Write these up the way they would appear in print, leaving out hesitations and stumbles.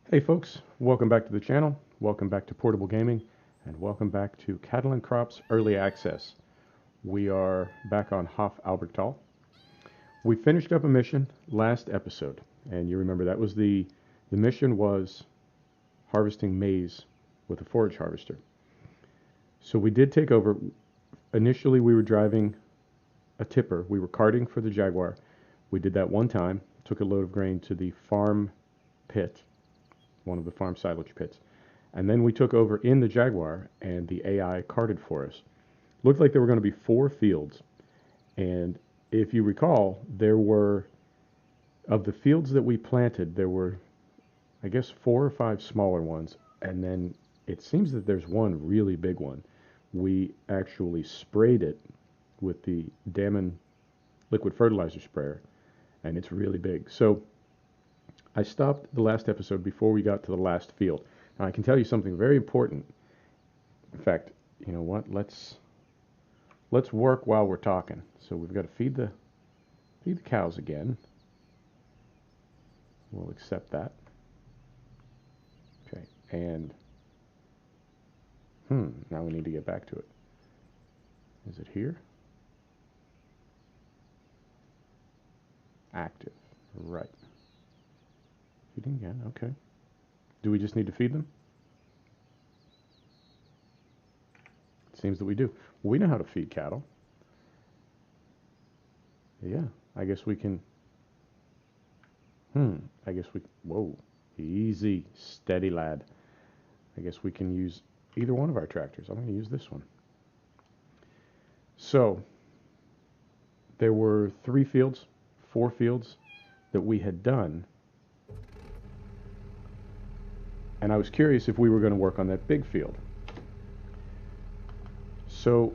Hey folks, welcome back to the channel, welcome back to Portable Gaming, and welcome back to Cattle and Crops Early Access. We are back on Hof Albertal. We finished up a mission last episode, and you remember that was the mission was harvesting maize with a forage harvester. So we did take over. Initially we were driving a tipper, we were carting for the Jaguar. We did that one time, took a load of grain to the farm pit, one of the farm silage pits. And then we took over in the Jaguar, and the AI carted for us. Looked like there were going to be 4 fields. And if you recall, there were, of the fields that we planted, there were, I guess, 4 or 5 smaller ones. And then it seems that there's one really big one. We actually sprayed it with the Daman liquid fertilizer sprayer, and it's really big. So I stopped the last episode before we got to the last field. Now I can tell you something very important. In fact, you know what? Let's work while we're talking. So we've got to feed the cows again. We'll accept that. Okay, and now we need to get back to it. Is it here? Active. Right. Feeding again. Okay. Do we just need to feed them? It seems that we do. We know how to feed cattle. Yeah, I guess we can. I guess we. Whoa. Easy. Steady, lad. I guess we can use either one of our tractors. I'm going to use this one. So, there were 3 fields, 4 fields that we had done. And I was curious if we were going to work on that big field. So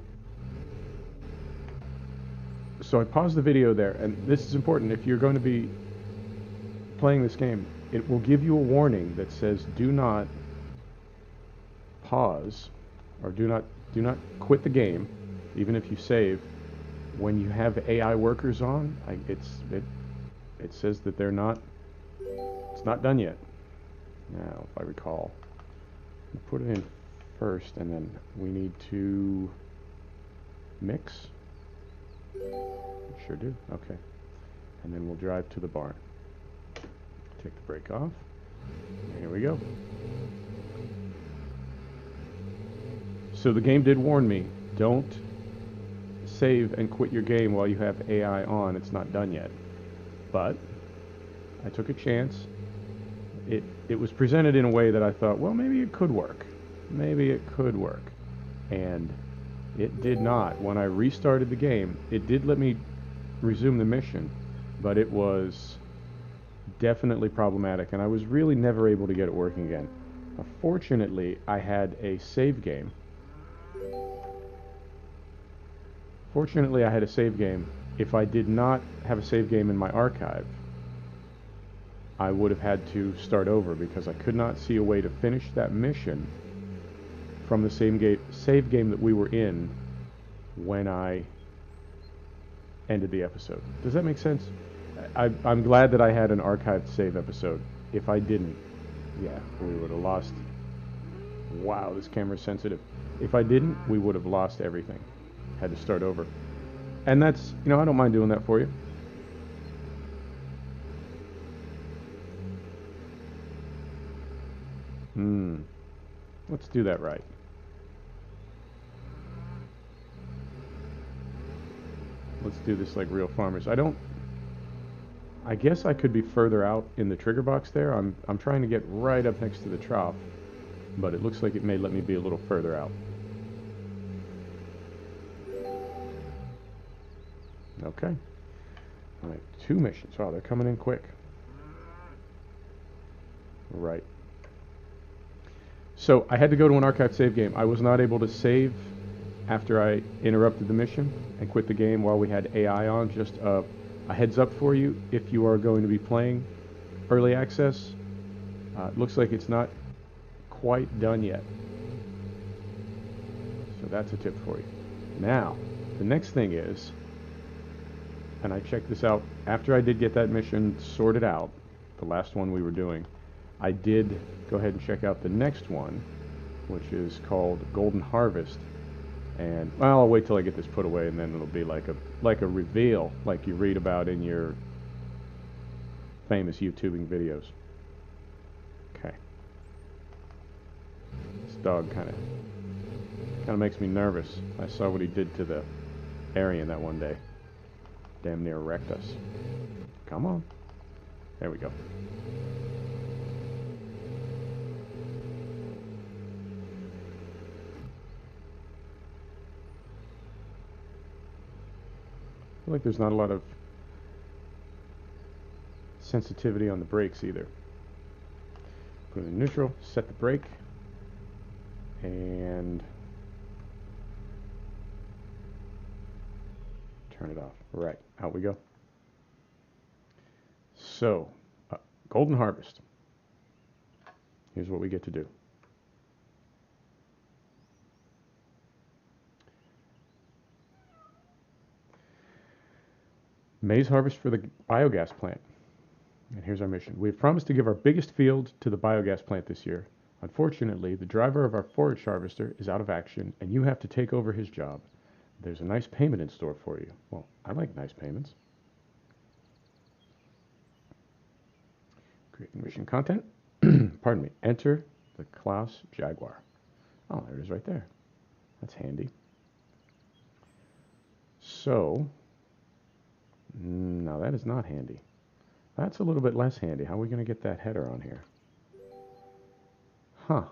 I paused the video there, and this is important. If you're going to be playing this game, it will give you a warning that says do not pause, or do not quit the game, even if you save. When you have AI workers on, it says that it's not done yet. Now, if I recall, put it in first, and then we need to mix. We sure do. Okay. And then we'll drive to the barn. Take the brake off. Here we go. So the game did warn me, don't save and quit your game while you have AI on. It's not done yet. But I took a chance. It was presented in a way that I thought, well, maybe it could work. Maybe it could work. And it did not. When I restarted the game, it did let me resume the mission, but it was definitely problematic, and I was really never able to get it working again. Fortunately, I had a save game. If I did not have a save game in my archive, I would have had to start over because I could not see a way to finish that mission from the same save game that we were in when I ended the episode. Does that make sense? I'm glad that I had an archived save episode. If I didn't, yeah, we would have lost. Wow, this camera's sensitive. If I didn't, we would have lost everything. Had to start over. And that's, I don't mind doing that for you. Let's do that right. Let's do this like real farmers. I guess I could be further out in the trigger box there. I'm trying to get right up next to the trough, but it looks like it may let me be a little further out. Okay. All right, 2 missions. Wow, they're coming in quick. Right. So I had to go to an archived save game. I was not able to save after I interrupted the mission and quit the game while we had AI on. Just a heads up for you, if you are going to be playing early access, it looks like it's not quite done yet. So that's a tip for you. Now, the next thing is, and I checked this out after I did get that mission sorted out, the last one we were doing, I did go ahead and check out the next one, which is called Golden Harvest. And well, I'll wait till I get this put away, and then it'll be like a reveal, like you read about in your famous YouTubing videos. Okay. This dog kind of makes me nervous. I saw what he did to the Aryan that one day. Damn near wrecked us. Come on. There we go. I feel like there's not a lot of sensitivity on the brakes either. Put it in neutral, set the brake, and turn it off. Right, out we go. So, Golden Harvest. Here's what we get to do. Maize harvest for the biogas plant. And here's our mission. We have promised to give our biggest field to the biogas plant this year. Unfortunately, the driver of our forage harvester is out of action, and you have to take over his job. There's a nice payment in store for you. Well, I like nice payments. Creating mission content. Pardon me. Enter the Klaus Jaguar. Oh, there it is right there. That's handy. So, no, that is not handy. That's a little bit less handy. How are we going to get that header on here? Huh.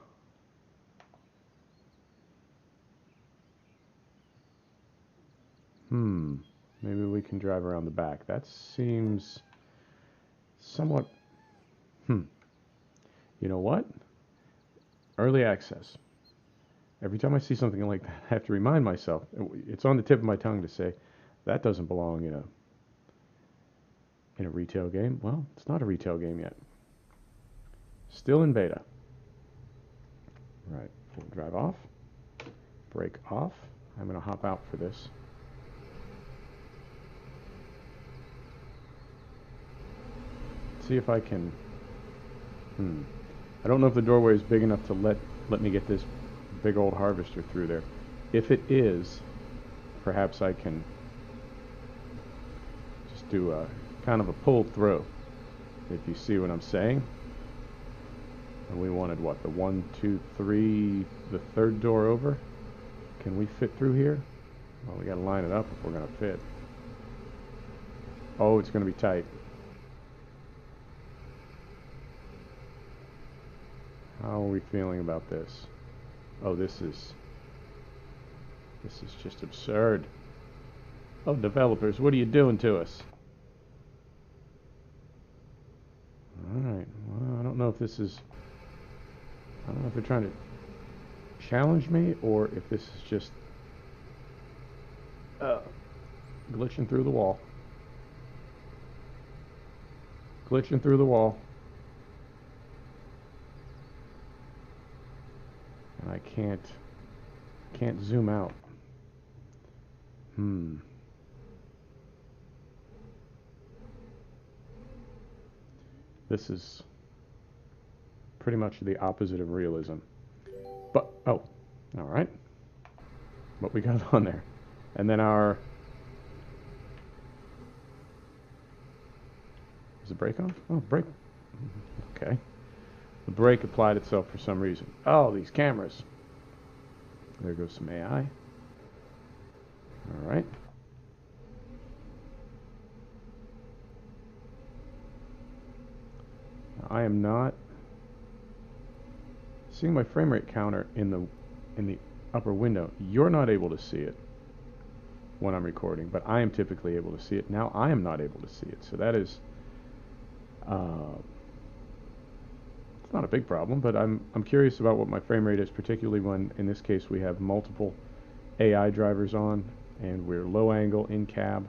Maybe we can drive around the back. That seems somewhat... You know what? Early access. Every time I see something like that, I have to remind myself. It's on the tip of my tongue to say, that doesn't belong in a retail game. Well, it's not a retail game yet. Still in beta. Right, full drive off. Brake off. I'm going to hop out for this. See if I can... I don't know if the doorway is big enough to let me get this big old harvester through there. If it is, perhaps I can just do a kind of a pull through, if you see what I'm saying. And we wanted what, the 1, 2, 3, the third door over? Can we fit through here? Well, we gotta line it up if we're gonna fit. Oh, it's gonna be tight. How are we feeling about this? Oh, this is just absurd. Oh, developers, what are you doing to us? Alright, well, I don't know if this is... I don't know if they're trying to challenge me or if this is just glitching through the wall. Glitching through the wall. And I can't zoom out. This is pretty much the opposite of realism. But, oh, alright. What we got on there. And then our... Is the brake off? Oh, brake. Okay. The brake applied itself for some reason. Oh, these cameras. There goes some AI. Alright. I am not seeing my frame rate counter in the upper window. You're not able to see it when I'm recording, but I am typically able to see it. Now I am not able to see it. So that is it's not a big problem, but I'm curious about what my frame rate is, particularly when in this case we have multiple AI drivers on and we're low angle in cab.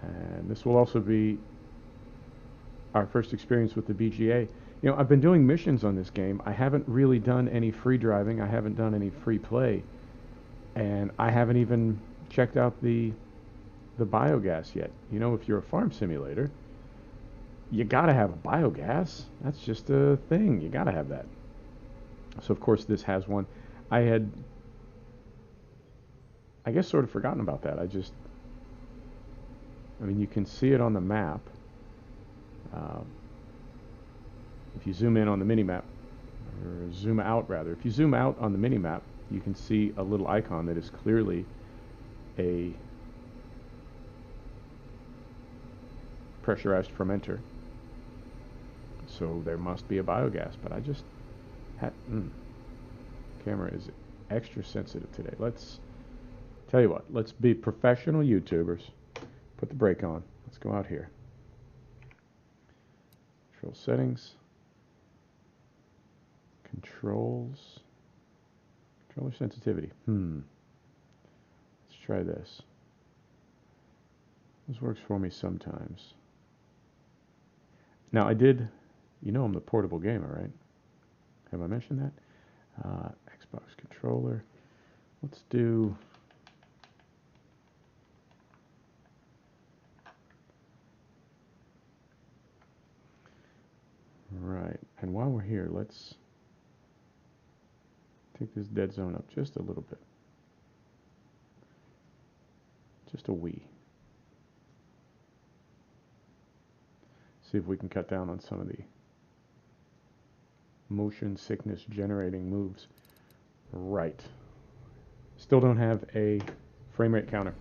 And this will also be our first experience with the BGA. You know, I've been doing missions on this game. I haven't really done any free driving. I haven't done any free play. And I haven't even checked out the the biogas yet. You know, if you're a farm simulator, you gotta have a biogas. That's just a thing. You gotta have that. So of course this has one. I had, I guess, sort of forgotten about that. I mean, you can see it on the map. Uh, if you zoom in on the mini map, or zoom out rather, if you zoom out on the mini map, you can see a little icon that is clearly a pressurized fermenter. So there must be a biogas, but I just had, camera is extra sensitive today. Let's tell you what, let's be professional YouTubers. Put the brake on. Let's go out here. Control settings. Controls. Controller sensitivity. Let's try this. This works for me sometimes. Now I did, you know I'm the portable gamer, right? Have I mentioned that? Xbox controller. Let's do... Right, and while we're here, let's take this dead zone up just a little bit. Just a wee. See if we can cut down on some of the motion sickness generating moves. Right. Still don't have a frame rate counter.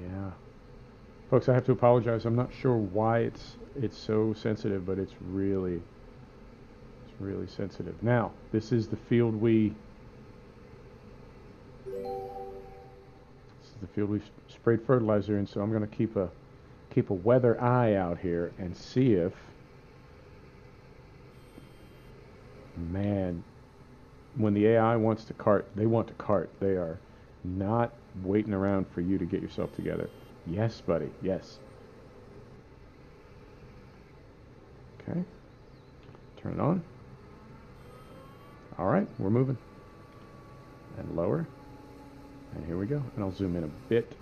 Yeah. Folks, I have to apologize. I'm not sure why it's so sensitive, but it's really sensitive. Now, this is the field we sprayed fertilizer in, so I'm going to keep a weather eye out here and see if, man, when the AI wants to cart, they want to cart. They are not waiting around for you to get yourself together. Yes, buddy, yes. Okay, turn it on. All right, we're moving. And lower. And here we go. And I'll zoom in a bit.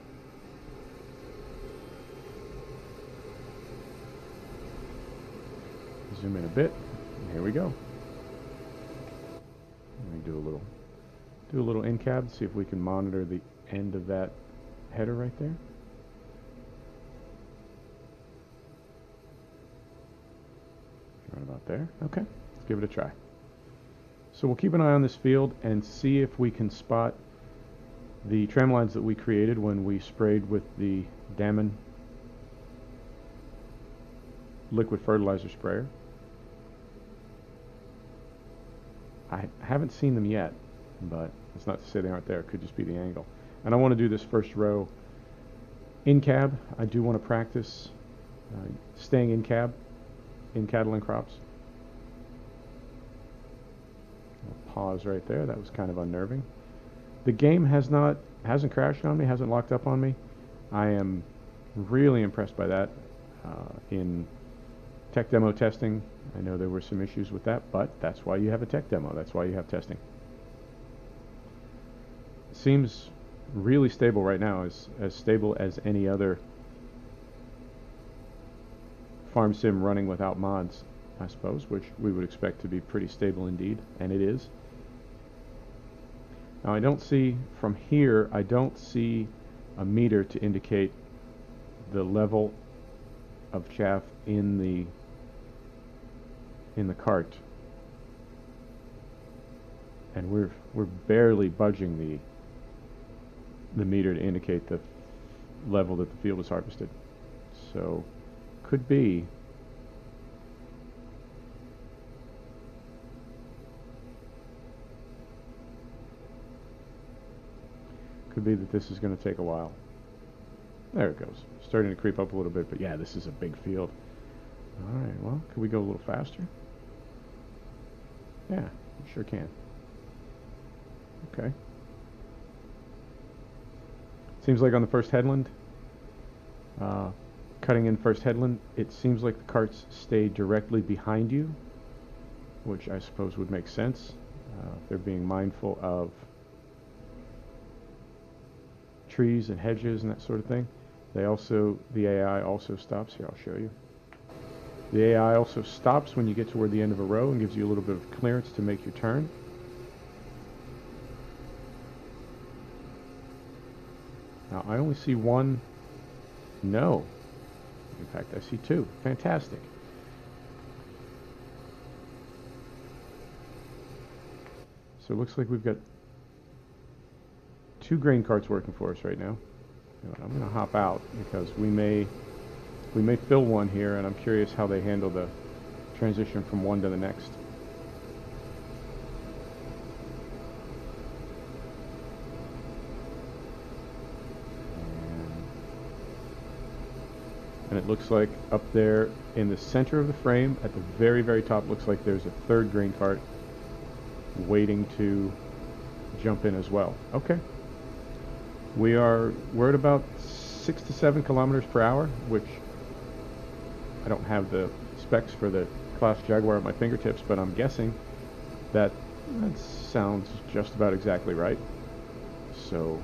Zoom in a bit. And here we go. Let me do a little in cab, see if we can monitor the end of that header right there. Right about there. Okay, let's give it a try. So we'll keep an eye on this field and see if we can spot the tram lines that we created when we sprayed with the Daman liquid fertilizer sprayer. I haven't seen them yet, but it's not to say they aren't there. It could just be the angle. And I want to do this first row in cab. I do want to practice staying in cab in cattle and crops. I'll pause right there. That was kind of unnerving. The game hasn't crashed on me, hasn't locked up on me. I am really impressed by that. In tech demo testing, I know there were some issues with that, but that's why you have a tech demo. That's why you have testing. Seems really stable right now, as stable as any other farm sim running without mods, I suppose, which we would expect to be pretty stable indeed, and it is. Now I don't see, from here, I don't see a meter to indicate the level of chaff in the cart. And we're barely budging the meter to indicate the level that the field was harvested. So could be that this is going to take a while. There it goes. Starting to creep up a little bit, but yeah, this is a big field. All right, well, could we go a little faster? Yeah, we sure can. Okay. Seems like on the first headland, cutting in first headland, it seems like the carts stay directly behind you. which I suppose would make sense. They're being mindful of trees and hedges and that sort of thing. The AI also stops. Here, I'll show you. The AI also stops when you get toward the end of a row and gives you a little bit of clearance to make your turn. Now, I only see one. No. In fact, I see two. Fantastic. So it looks like we've got two grain carts working for us right now. I'm going to hop out because we may fill one here, and I'm curious how they handle the transition from one to the next. And it looks like up there in the center of the frame, at the very, very top, looks like there's a third grain cart waiting to jump in as well. Okay. We're at about 6 to 7 kilometers per hour, which I don't have the specs for the Claas Jaguar at my fingertips, but I'm guessing that sounds just about exactly right. So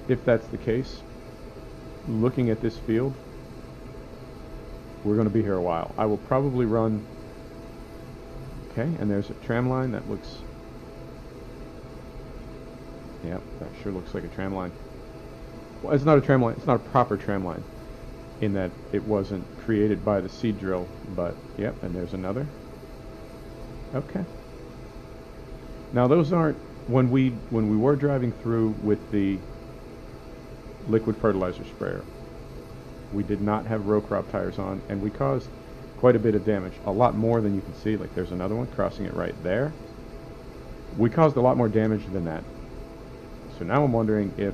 if that's the case, looking at this field, we're going to be here a while. I will probably run. Okay, and there's a tram line that looks. Yep, that sure looks like a tram line. Well, it's not a tram line. It's not a proper tram line, in that it wasn't created by the seed drill. But yep, and there's another. Okay. Now those aren't when we were driving through with the liquid fertilizer sprayer. We did not have row crop tires on, and we caused quite a bit of damage. A lot more than you can see. Like there's another one crossing it right there. We caused a lot more damage than that. So now I'm wondering if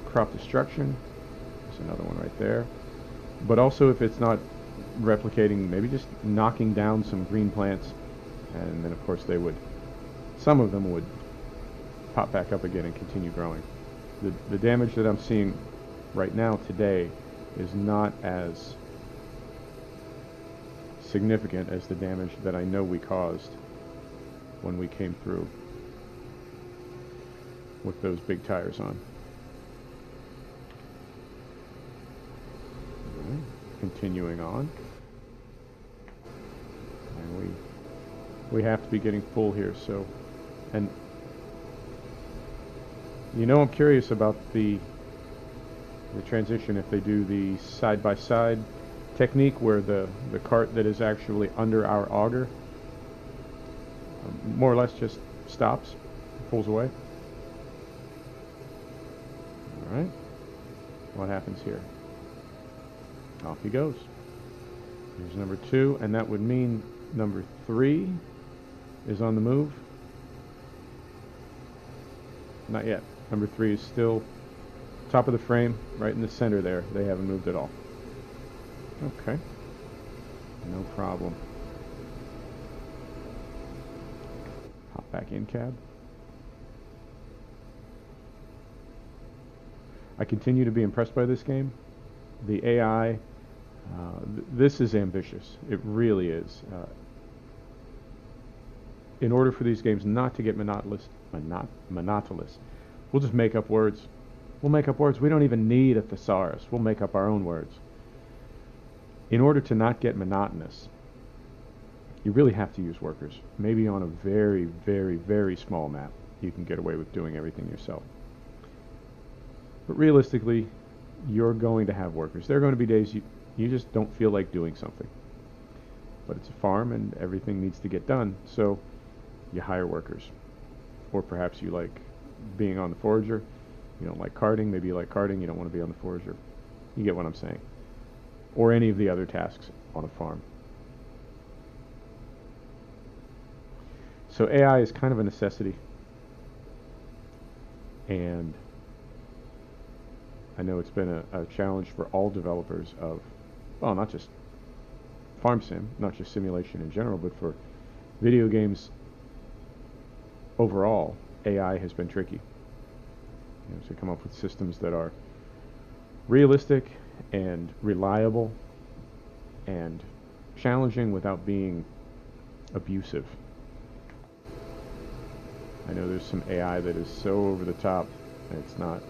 crop destruction, there's another one right there, but also if it's not replicating, maybe just knocking down some green plants, and then of course some of them would pop back up again and continue growing. The damage that I'm seeing right now today is not as significant as the damage that I know we caused when we came through with those big tires on. Right. Continuing on, and we have to be getting full here. So, and I'm curious about the transition if they do the side-by-side technique where the cart that is actually under our auger more or less just stops, pulls away. All right. What happens here? Off he goes. Here's number 2, and that would mean number 3 is on the move. Not yet. Number 3 is still top of the frame, right in the center there. They haven't moved at all. Okay. No problem. Hop back in, cab. I continue to be impressed by this game. The AI, this is ambitious. It really is. In order for these games not to get monotonous, we'll just make up words. We'll make up words. We don't even need a thesaurus. We'll make up our own words. In order to not get monotonous, you really have to use workers. Maybe on a very, very, very small map, you can get away with doing everything yourself. But realistically, you're going to have workers. There are going to be days you just don't feel like doing something. But it's a farm and everything needs to get done, so you hire workers. Or perhaps you like being on the forager. You don't like carting. Maybe you like carting. You don't want to be on the forager. You get what I'm saying. Or any of the other tasks on a farm. So AI is kind of a necessity. And I know it's been a challenge for all developers of, well, not just farm sim, not just simulation in general, but for video games overall. AI has been tricky. To come up with systems that are realistic and reliable and challenging without being abusive. I know there's some AI that is so over the top, and it's not.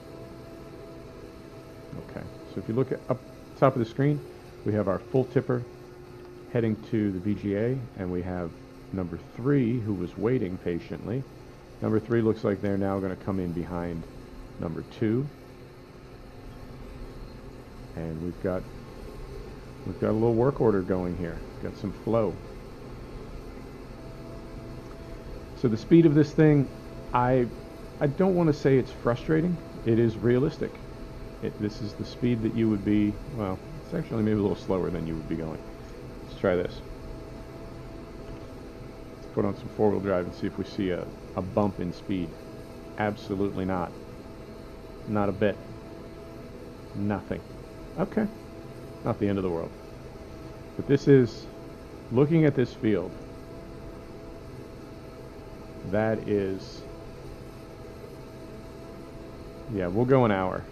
Okay, so if you look at up top of the screen, we have our full tipper heading to the VGA, and we have number 3 who was waiting patiently. Number 3 looks like they're now going to come in behind number 2, and we've got a little work order going here. Got some flow. So the speed of this thing, I don't want to say it's frustrating. It is realistic. This is the speed that you would be, well, it's actually maybe a little slower than you would be going. Let's try this. Let's put on some four-wheel drive and see if we see a bump in speed. Absolutely not. Not a bit. Nothing. Okay. Not the end of the world. But this is, looking at this field, that is, yeah, we'll go an hour,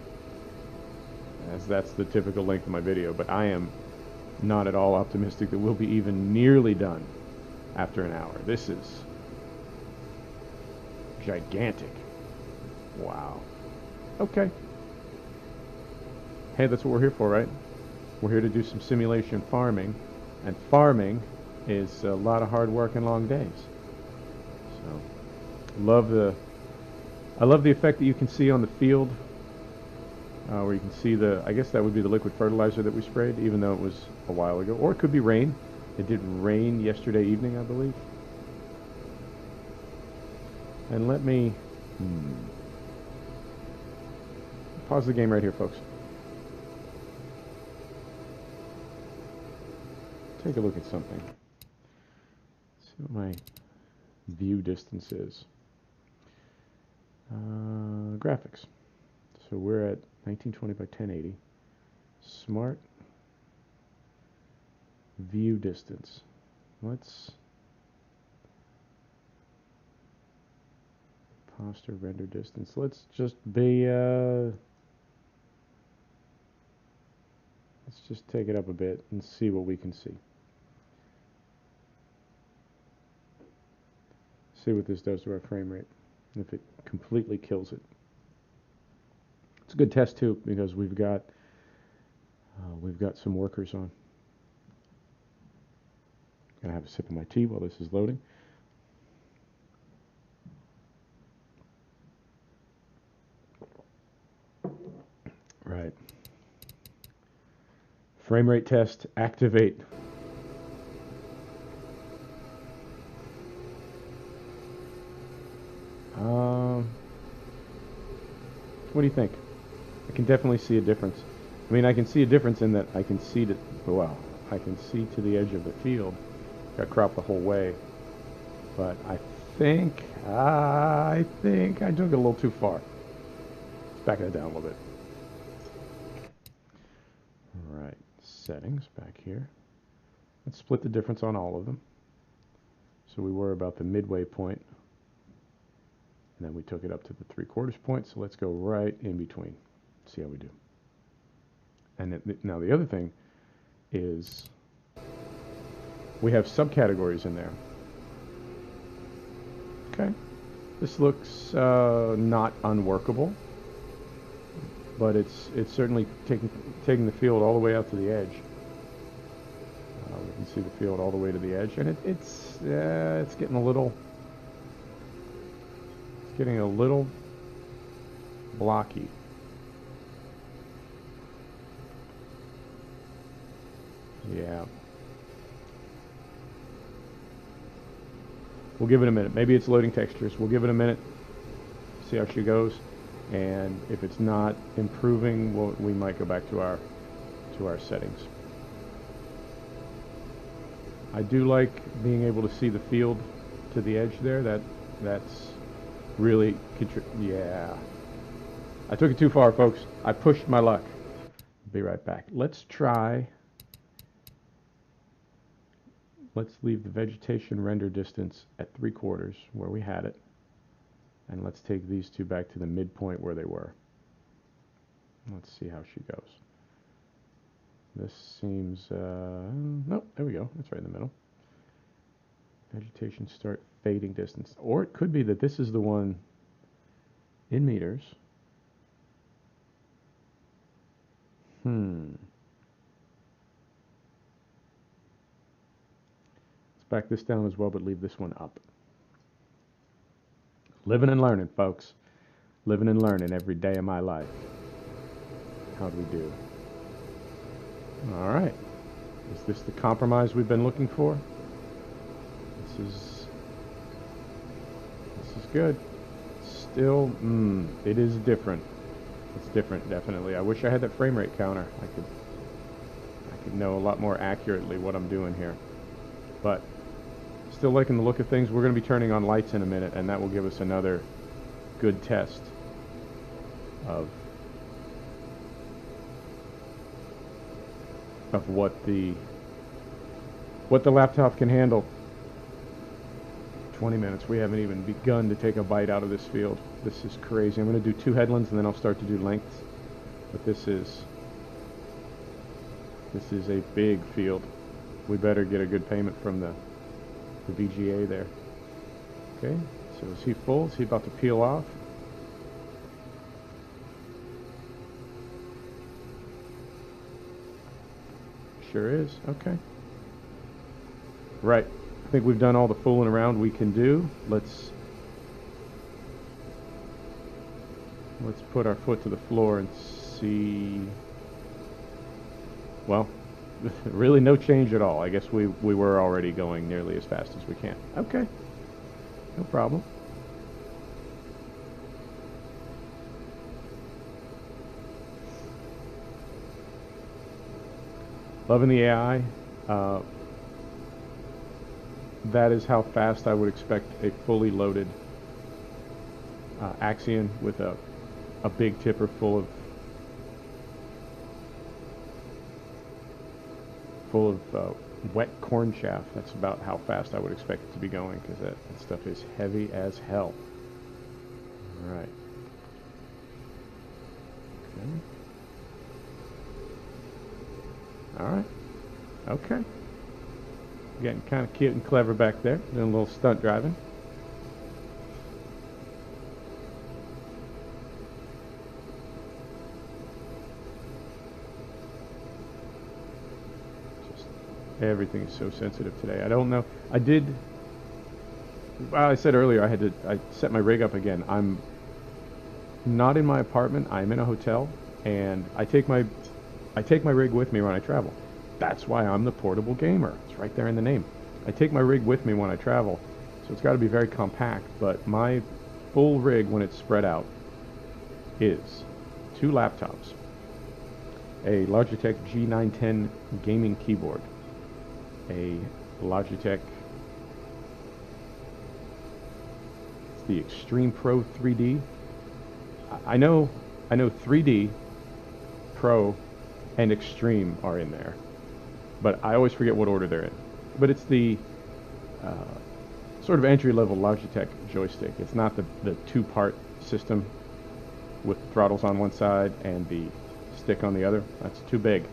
as that's the typical length of my video, but I am not at all optimistic that we'll be even nearly done after an hour. This is gigantic. Wow. Okay. Hey, that's what we're here for, right? We're here to do some simulation farming, and farming is a lot of hard work and long days. So, I love the effect that you can see on the field, where you can see I guess that would be the liquid fertilizer that we sprayed, even though it was a while ago. Or it could be rain. It did rain yesterday evening, I believe. And let me pause the game right here, folks. Take a look at something. See what my view distance is. Graphics. So we're at 1920 by 1080. Smart view distance. Let's poster render distance. Let's just be let's just take it up a bit and see what we can see. See what this does to our frame rate, if it completely kills it. It's a good test too, because we've got some workers on. Gonna have a sip of my tea while this is loading. Right. Frame rate test, activate. What do you think? I can definitely see a difference. I mean, I can see a difference in that I can see to, well, I can see to the edge of the field. Got cropped the whole way, but I think I took it a little too far. Let's back that down a little bit. All right, settings back here. Let's split the difference on all of them. So we were about the midway point, and then we took it up to the 3/4 point. So let's go right in between. See how we do. And now the other thing is we have subcategories in there. Okay, this looks not unworkable, but it's certainly taking the field all the way out to the edge. We can see the field all the way to the edge, and it's getting a little blocky. Yeah. We'll give it a minute. Maybe it's loading textures. We'll give it a minute, see how she goes, and if it's not improving, we might go back to our settings. I do like being able to see the field to the edge there. That's really yeah. I took it too far, folks. I pushed my luck. Be right back. Let's leave the vegetation render distance at 3/4 where we had it, and let's take these two back to the midpoint where they were. Let's see how she goes. This seems, nope, there we go. It's right in the middle. Vegetation start fading distance. Or it could be that this is the one in meters. Let's back this down as well, but leave this one up. Living and learning, folks. Living and learning every day of my life. How do we do? All right. Is this the compromise we've been looking for? This is good. Still, it is different. It's different, definitely. I wish I had that frame rate counter. I could know a lot more accurately what I'm doing here. But still liking the look of things. We're going to be turning on lights in a minute, and that will give us another good test of what the laptop can handle. 20 minutes. We haven't even begun to take a bite out of this field. This is crazy. I'm going to do 2 headlands and then I'll start to do lengths. But this is a big field. We better get a good payment from the VGA there. Okay, so is he full? Is he about to peel off? Sure is. Okay. Right. I think we've done all the fooling around we can do. Let's put our foot to the floor and see. Well, really no change at all. I guess we were already going nearly as fast as we can. Okay. No problem. Loving the AI. That is how fast I would expect a fully loaded Axion with a big tipper full of wet corn chaff. That's about how fast I would expect it to be going, because that stuff is heavy as hell. All right. Okay. All right. Okay. Getting kind of cute and clever back there, doing a little stunt driving. Just everything is so sensitive today. I don't know. Well, I said earlier I set my rig up again. I'm not in my apartment. I'm in a hotel, and I take my rig with me when I travel. That's why I'm the portable gamer. It's right there in the name. I take my rig with me when I travel, so it's got to be very compact, but my full rig, when it's spread out, is 2 laptops, a Logitech G910 gaming keyboard, a Logitech, it's the Extreme Pro 3D. I know 3D, Pro, and Extreme are in there, but I always forget what order they're in. But it's the sort of entry-level Logitech joystick. It's not the 2-part system with throttles on one side and the stick on the other. That's too big.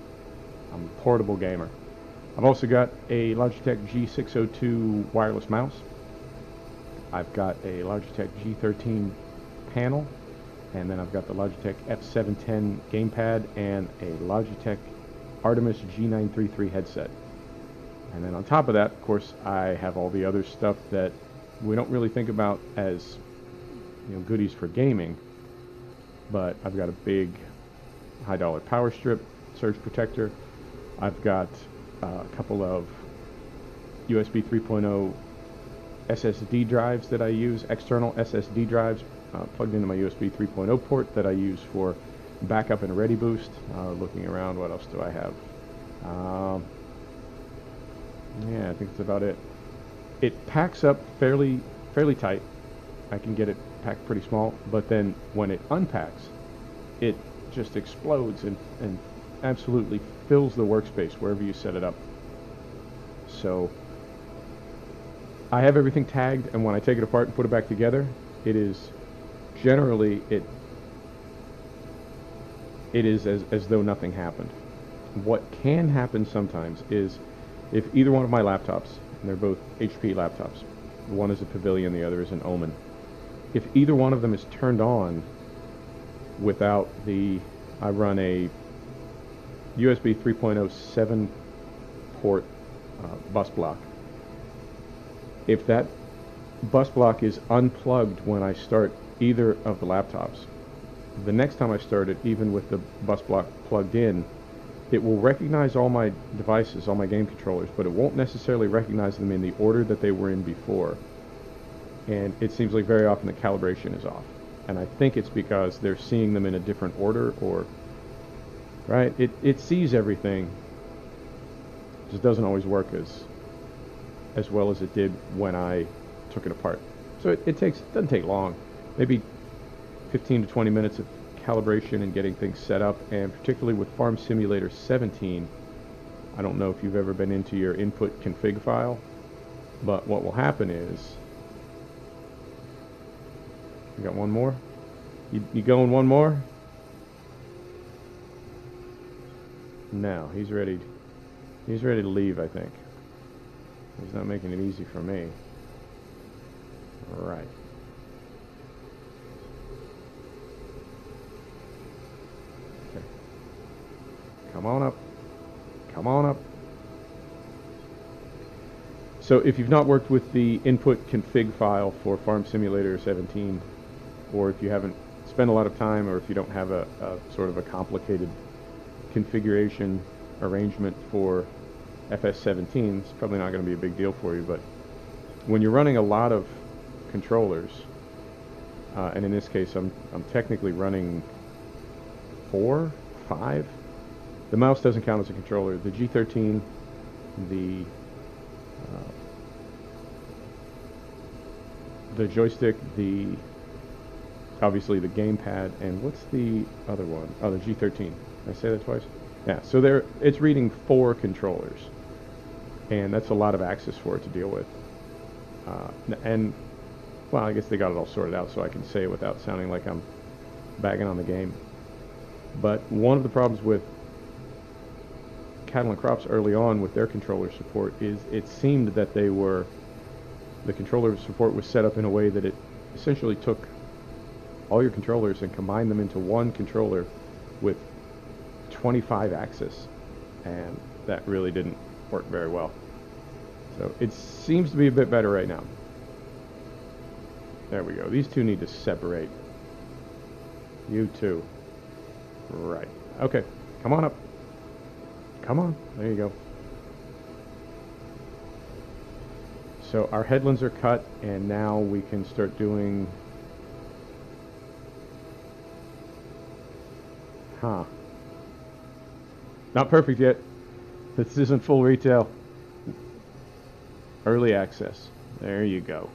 I'm a portable gamer. I've also got a Logitech G602 wireless mouse. I've got a Logitech G13 panel, and then I've got the Logitech F710 gamepad and a Logitech Artemis G933 headset. And then on top of that, of course, I have all the other stuff that we don't really think about as, goodies for gaming. But I've got a big high-dollar power strip surge protector. I've got a couple of USB 3.0 SSD drives that I use, external SSD drives plugged into my USB 3.0 port that I use for backup and ready boost. Looking around, what else do I have? Yeah, I think that's about it. It packs up fairly tight. I can get it packed pretty small, but then when it unpacks, it just explodes and absolutely fills the workspace wherever you set it up. So I have everything tagged, and when I take it apart and put it back together, it is generally it is as though nothing happened. What can happen sometimes is if either one of my laptops, and they're both HP laptops, one is a Pavilion, the other is an Omen, if either one of them is turned on without I run a USB 3.0 7 port bus block. If that bus block is unplugged when I start either of the laptops, the next time I start it, even with the bus block plugged in, it will recognize all my devices, all my game controllers, but it won't necessarily recognize them in the order that they were in before. And it seems like very often the calibration is off. And I think it's because they're seeing them in a different order, or, right? It sees everything, just doesn't always work as well as it did when I took it apart. So it doesn't take long, maybe 15 to 20 minutes of calibration and getting things set up, and particularly with Farm Simulator 17, I don't know if you've ever been into your input config file, but what will happen is, you got one more? You going one more? No, he's ready. He's ready to leave, I think. He's not making it easy for me. Right. Okay. Come on up. Come on up. So if you've not worked with the input config file for Farm Simulator 17, or if you haven't spent a lot of time, or if you don't have a sort of a complicated configuration arrangement for FS17, it's probably not going to be a big deal for you, but when you're running a lot of controllers, and in this case I'm technically running 4, 5. The mouse doesn't count as a controller. The G13, the joystick, obviously the gamepad, and what's the other one? Oh, the G13. Did I say that twice? Yeah, so it's reading 4 controllers, and that's a lot of access for it to deal with. And, well, I guess they got it all sorted out so I can say it without sounding like I'm bagging on the game. But one of the problems with Cattle and Crops early on with their controller support is it seemed that the controller support was set up in a way that it essentially took all your controllers and combined them into one controller with 25 axes, and that really didn't work very well. So it seems to be a bit better right now. There we go. These two need to separate. You two. Right. Okay. Come on up. Come on. There you go. So our headlands are cut, and now we can start doing... Huh. Not perfect yet. This isn't full retail. Early access. There you go.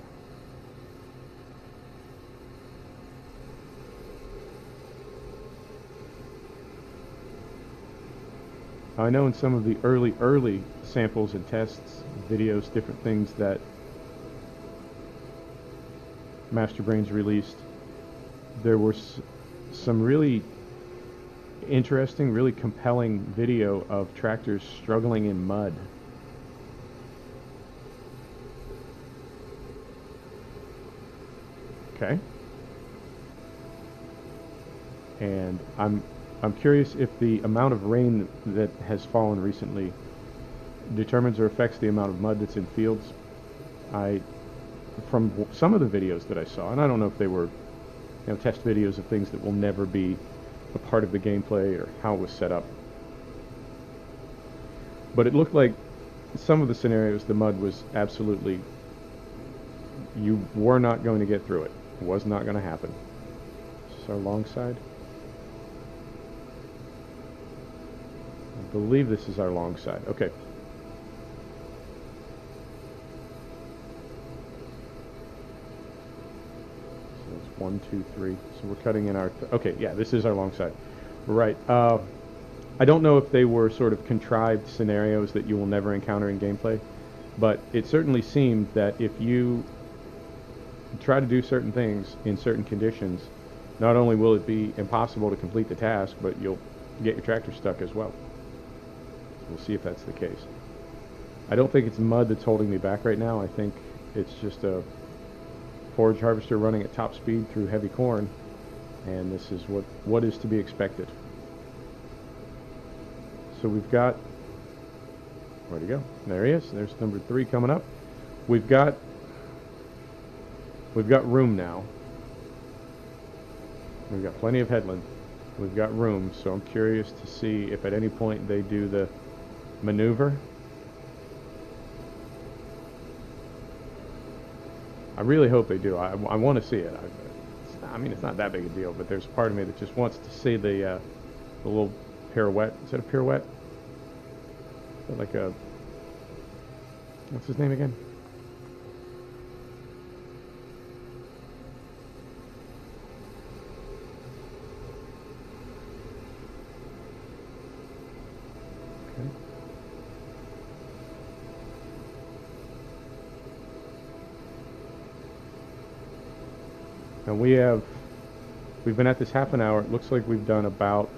I know in some of the early samples and tests, videos, different things that MasterBrainz released, there were some really interesting, really compelling video of tractors struggling in mud. Okay. And I'm curious if the amount of rain that has fallen recently determines or affects the amount of mud that's in fields. From some of the videos that I saw, and I don't know if they were, test videos of things that will never be a part of the gameplay or how it was set up, but it looked like some of the scenarios the mud was absolutely, you were not going to get through it. It was not going to happen. This is our long side. I believe this is our long side. Okay. So it's 1, 2, 3. So we're cutting in our... okay, yeah, this is our long side. Right. I don't know if they were sort of contrived scenarios that you will never encounter in gameplay, but it certainly seemed that if you try to do certain things in certain conditions, not only will it be impossible to complete the task, but you'll get your tractor stuck as well. We'll see if that's the case. I don't think it's mud that's holding me back right now. I think it's just a forage harvester running at top speed through heavy corn, and this is what is to be expected. So we've got, where'd he go? There he is. There's number 3 coming up. We've got room now. We've got plenty of headland. We've got room, so I'm curious to see if at any point they do the maneuver. I really hope they do. I want to see it. I mean, it's not that big a deal, but there's a part of me that just wants to see the little pirouette. Is that a pirouette? Is that like a... What's his name again? Okay. And we've been at this half an hour. It looks like we've done about,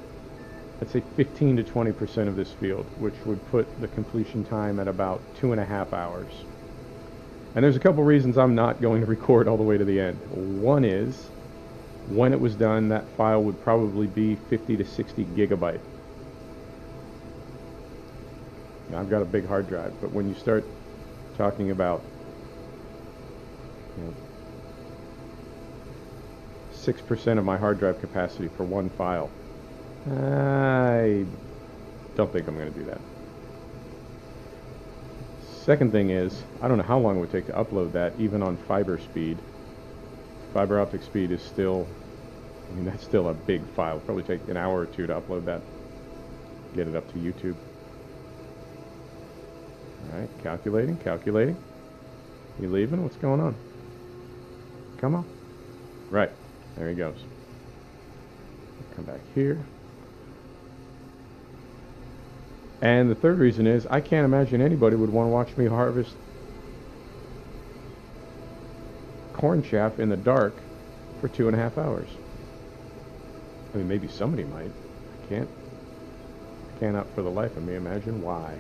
I'd say 15 to 20% of this field, which would put the completion time at about 2.5 hours. And there's a couple reasons I'm not going to record all the way to the end. One is, when it was done, that file would probably be 50 to 60 gigabyte. Now, I've got a big hard drive, but when you start talking about, 6% of my hard drive capacity for one file, I don't think I'm going to do that. Second thing is, I don't know how long it would take to upload that, even on fiber speed. Fiber optic speed is still, I mean, that's still a big file. It'll probably take an hour or 2 to upload that, get it up to YouTube. All right, calculating. You leaving? What's going on? Come on. Right, there he goes. Come back here. And the third reason is, I can't imagine anybody would want to watch me harvest corn chaff in the dark for 2.5 hours. I mean, maybe somebody might. I cannot for the life of me imagine why.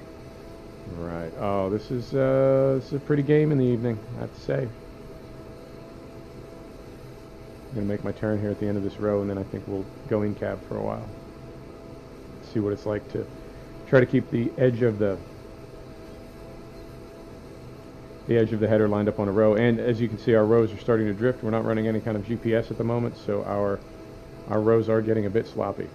Right. Oh, this is a pretty game in the evening, I have to say. I'm going to make my turn here at the end of this row, and then I think we'll go in cab for a while. See what it's like to try to keep the edge of the header lined up on a row. And as you can see, our rows are starting to drift. We're not running any kind of GPS at the moment, so our rows are getting a bit sloppy.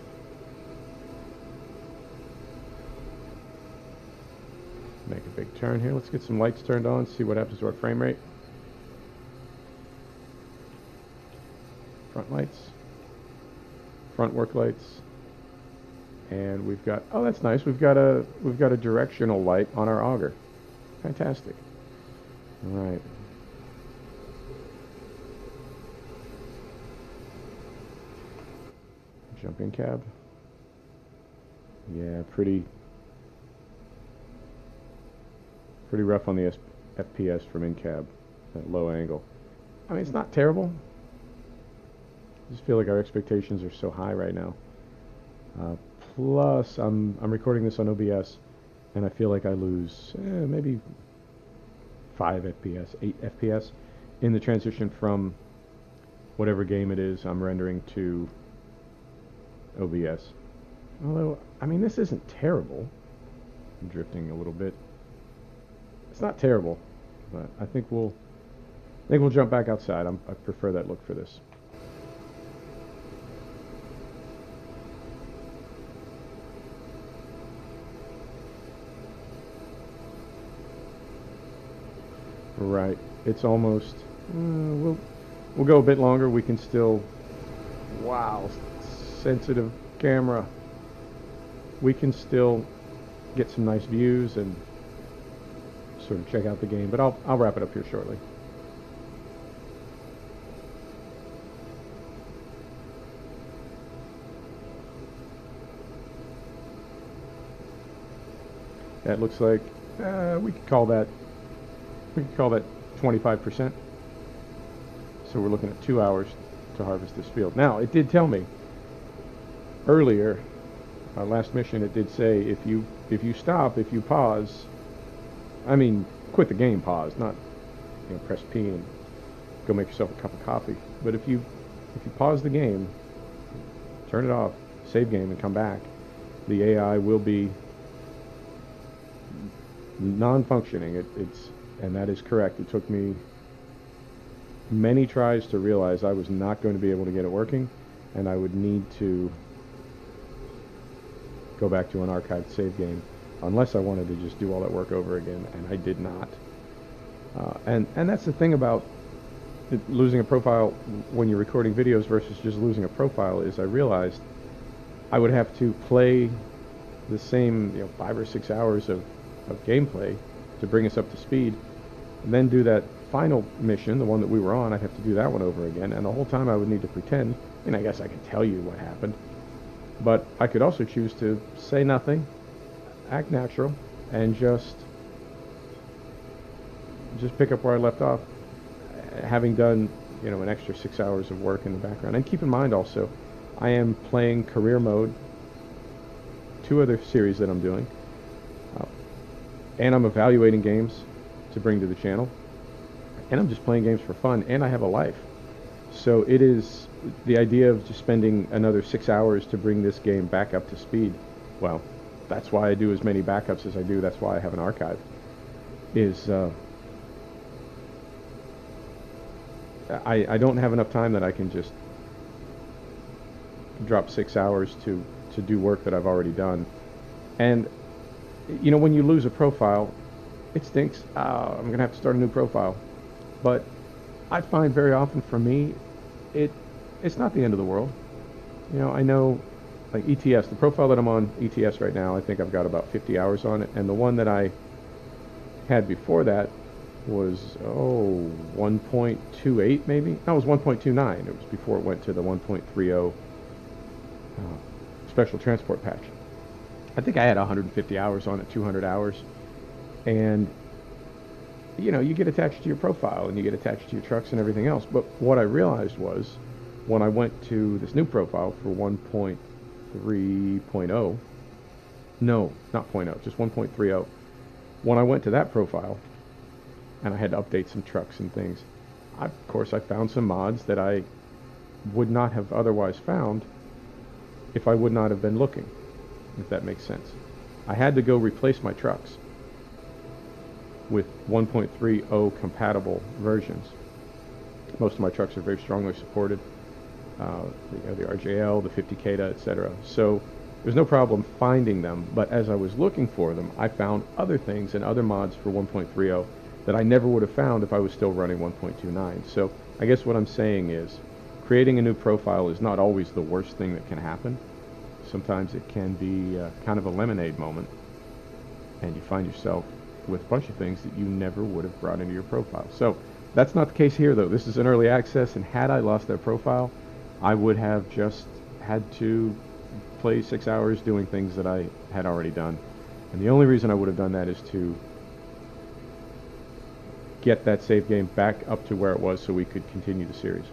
Make a big turn here. Let's get some lights turned on, see what happens to our frame rate. Front lights, front work lights, and we've got, oh, that's nice, we've got a directional light on our auger. Fantastic. All right. Jump in cab. Yeah, pretty rough on the FPS from in cab, that low angle. I mean, it's not terrible. I just feel like our expectations are so high right now. Plus, I'm recording this on OBS, and I feel like I lose maybe 5 FPS, 8 FPS in the transition from whatever game it is I'm rendering to OBS. Although, I mean, this isn't terrible. I'm drifting a little bit. It's not terrible, but I think we'll jump back outside. I prefer that look for this. Right, it's almost, we'll go a bit longer. We can still, wow, sensitive camera. We can still get some nice views and sort of check out the game, but I'll wrap it up here shortly. That looks like, we could call that 25%. So we're looking at 2 hours to harvest this field. Now, it did tell me earlier, our last mission, it did say if you if you stop, if you pause, I mean, quit the game, pause, not, press P and go make yourself a cup of coffee. But if you pause the game, turn it off, save game, and come back, the AI will be non-functioning. And that is correct. It took me many tries to realize I was not going to be able to get it working, and I would need to go back to an archived save game, unless I wanted to just do all that work over again, and I did not. And that's the thing about losing a profile when you're recording videos versus just losing a profile, is I realized I would have to play the same 5 or 6 hours of gameplay to bring us up to speed, and then do that final mission, the one that we were on. I'd have to do that one over again, and the whole time I would need to pretend. I guess I could tell you what happened, but I could also choose to say nothing, act natural, and just pick up where I left off, having done an extra 6 hours of work in the background. And keep in mind also, I am playing career mode, 2 other series that I'm doing, and I'm evaluating games to bring to the channel, and I'm just playing games for fun, and I have a life. So it is the idea of just spending another 6 hours to bring this game back up to speed. Well, that's why I do as many backups as I do. That's why I have an archive. I don't have enough time that I can just drop 6 hours to do work that I've already done. And when you lose a profile, it stinks. I'm gonna have to start a new profile. But I find very often, for me, it's not the end of the world. I know, like ETS, the profile that I'm on ETS right now, I think I've got about 50 hours on it, and the one that I had before that was 1.28 maybe. No, it was 1.29. It was before it went to the 1.30 special transport patch. I think I had 150 hours on it, 200 hours, and you get attached to your profile and you get attached to your trucks and everything else. But what I realized was, when I went to this new profile for 1.3.0, no, not 0.0, just 1.30, when I went to that profile and I had to update some trucks and things, of course I found some mods that I would not have otherwise found if I would not have been looking, if that makes sense. I had to go replace my trucks with 1.30 compatible versions. Most of my trucks are very strongly supported. The RJL, the 50 CATA, etc. So there's no problem finding them, but as I was looking for them, I found other things and other mods for 1.30 that I never would have found if I was still running 1.29. So I guess what I'm saying is, creating a new profile is not always the worst thing that can happen. Sometimes it can be kind of a lemonade moment, and you find yourself with a bunch of things that you never would have brought into your profile. So that's not the case here, though. This is an early access, and had I lost that profile, I would have just had to play 6 hours doing things that I had already done. And the only reason I would have done that is to get that save game back up to where it was so we could continue the series.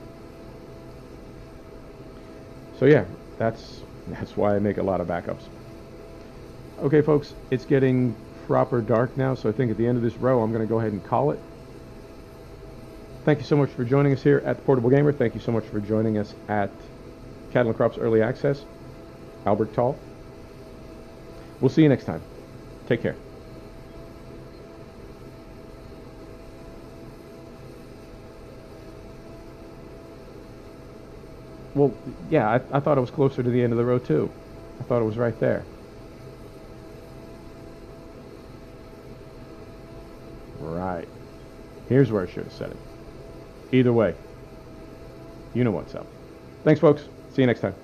So yeah, that's why I make a lot of backups. Okay, folks, it's getting proper dark now, so I think at the end of this row I'm going to go ahead and call it. Thank you so much for joining us here at The Portable Gamer. Thank you so much for joining us at Cattle and Crops Early Access. Albert Tall. We'll see you next time. Take care. Well, yeah, I thought it was closer to the end of the row too. I thought it was right there. Right. Here's where I should have said it. Either way, you know what's up. Thanks, folks. See you next time.